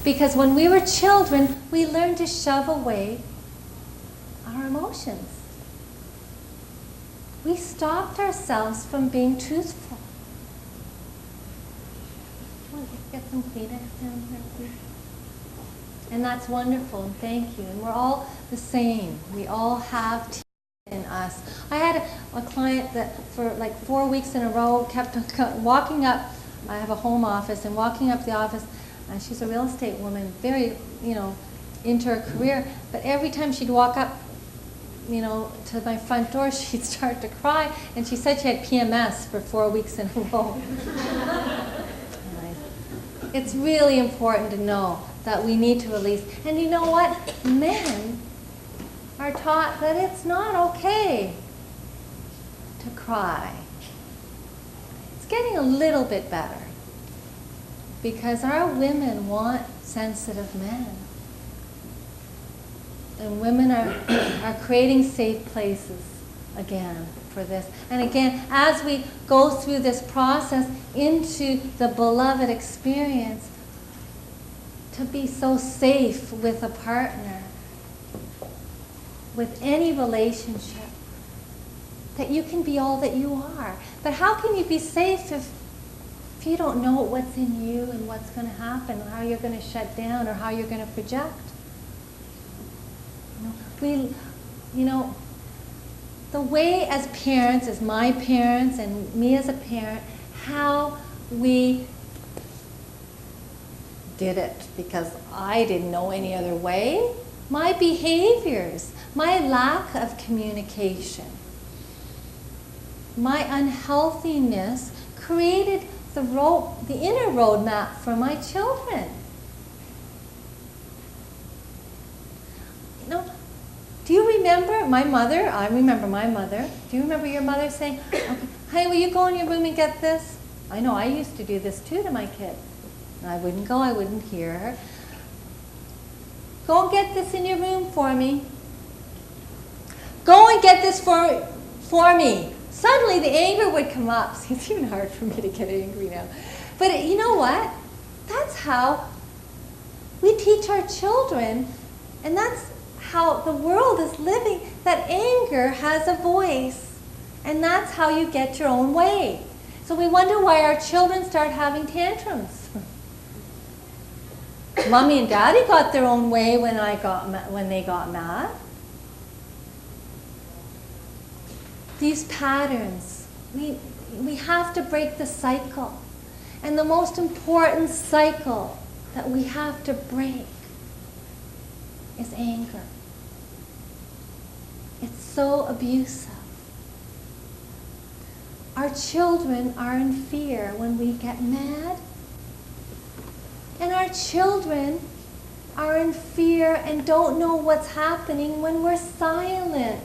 Because when we were children, we learned to shove away our emotions. We stopped ourselves from being truthful. Want to get some Kleenex down here, please? And that's wonderful, and thank you. And we're all the same. We all have tears in us. I had a client that for like 4 weeks in a row kept walking up. I have a home office, and walking up the office, and she's a real estate woman, very, into her career. But every time she'd walk up, to my front door, she'd start to cry. And she said she had PMS for 4 weeks in a row. It's really important to know that we need to release. And you know what? Men are taught that it's not okay to cry. It's getting a little bit better because our women want sensitive men. And women are creating safe places again for this. And again, as we go through this process into the beloved experience, to be so safe with a partner, with any relationship, that you can be all that you are. But how can you be safe if you don't know what's in you and what's going to happen, or how you're going to shut down, or how you're going to project? The way as parents, as my parents and me as a parent, how we did it, because I didn't know any other way. My behaviors, my lack of communication, my unhealthiness created the inner roadmap for my children. Do you remember my mother? I remember my mother. Do you remember your mother saying, okay, hey, will you go in your room and get this? I know, I used to do this too to my kids. I wouldn't go, I wouldn't hear her. Go and get this in your room for me. Go and get this for me. Suddenly the anger would come up. See, it's even hard for me to get angry now. But you know what? That's how we teach our children, and that's how the world is living, that anger has a voice. And that's how you get your own way. So we wonder why our children start having tantrums. Mommy and Daddy got their own way when they got mad. These patterns, we have to break the cycle. And the most important cycle that we have to break is anger. It's so abusive. Our children are in fear when we get mad. And our children are in fear and don't know what's happening when we're silent.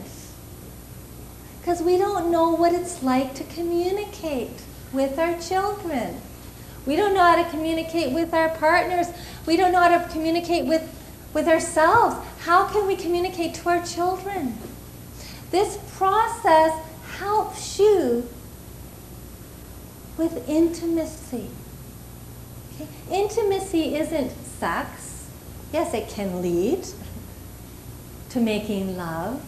Because we don't know what it's like to communicate with our children. We don't know how to communicate with our partners. We don't know how to communicate with ourselves. How can we communicate to our children? This process helps you with intimacy. Okay? Intimacy isn't sex. Yes, it can lead to making love.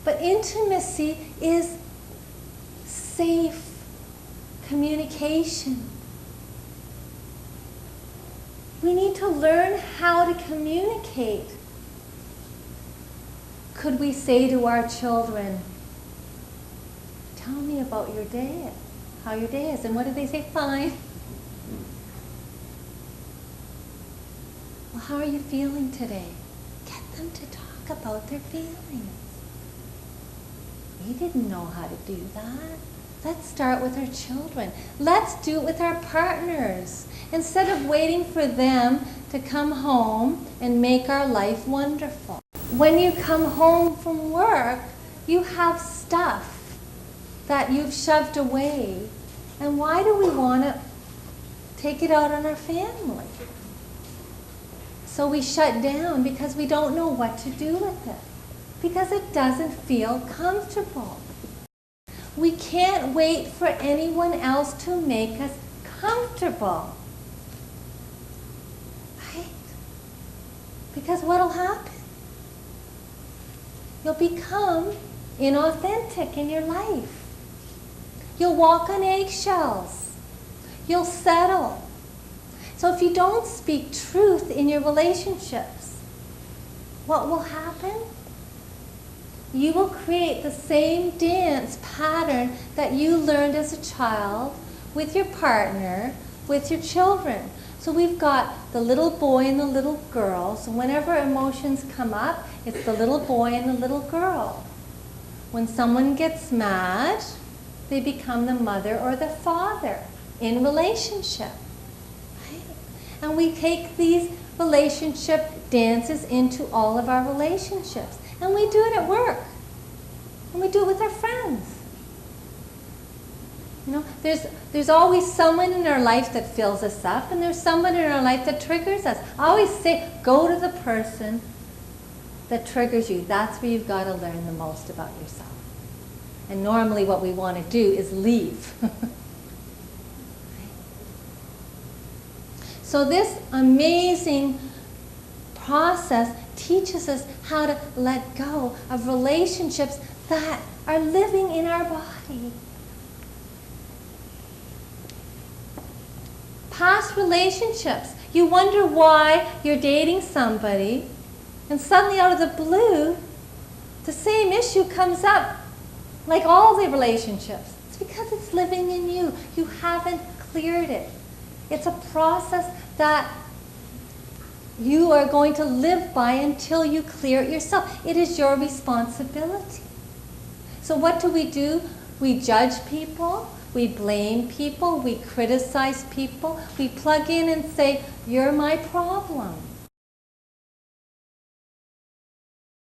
But intimacy is safe communication. We need to learn how to communicate. Could we say to our children, tell me about your day, how your day is? And what do they say? Fine. Well, how are you feeling today? Get them to talk about their feelings. We didn't know how to do that. Let's start with our children. Let's do it with our partners. Instead of waiting for them to come home and make our life wonderful. When you come home from work, you have stuff that you've shoved away. And why do we want to take it out on our family? So we shut down because we don't know what to do with it. Because it doesn't feel comfortable. We can't wait for anyone else to make us comfortable. I Because what'll happen? You'll become inauthentic in your life. You'll walk on eggshells. You'll settle. So if you don't speak truth in your relationships, what will happen? You will create the same dance pattern that you learned as a child with your partner, with your children. So we've got the little boy and the little girl. So whenever emotions come up, it's the little boy and the little girl. When someone gets mad, they become the mother or the father in relationship. Right? And we take these relationship dances into all of our relationships. And we do it at work. And we do it with our friends. You know, there's always someone in our life that fills us up, and there's someone in our life that triggers us. I always say, go to the person that triggers you. That's where you've got to learn the most about yourself. And normally what we want to do is leave. So this amazing process teaches us how to let go of relationships that are living in our body. Past relationships. You wonder why you're dating somebody, and suddenly out of the blue, the same issue comes up, like all the relationships. It's because it's living in you. You haven't cleared it. It's a process that you are going to live by until you clear it yourself. It is your responsibility. So what do? We judge people. We blame people, we criticize people, we plug in and say, you're my problem.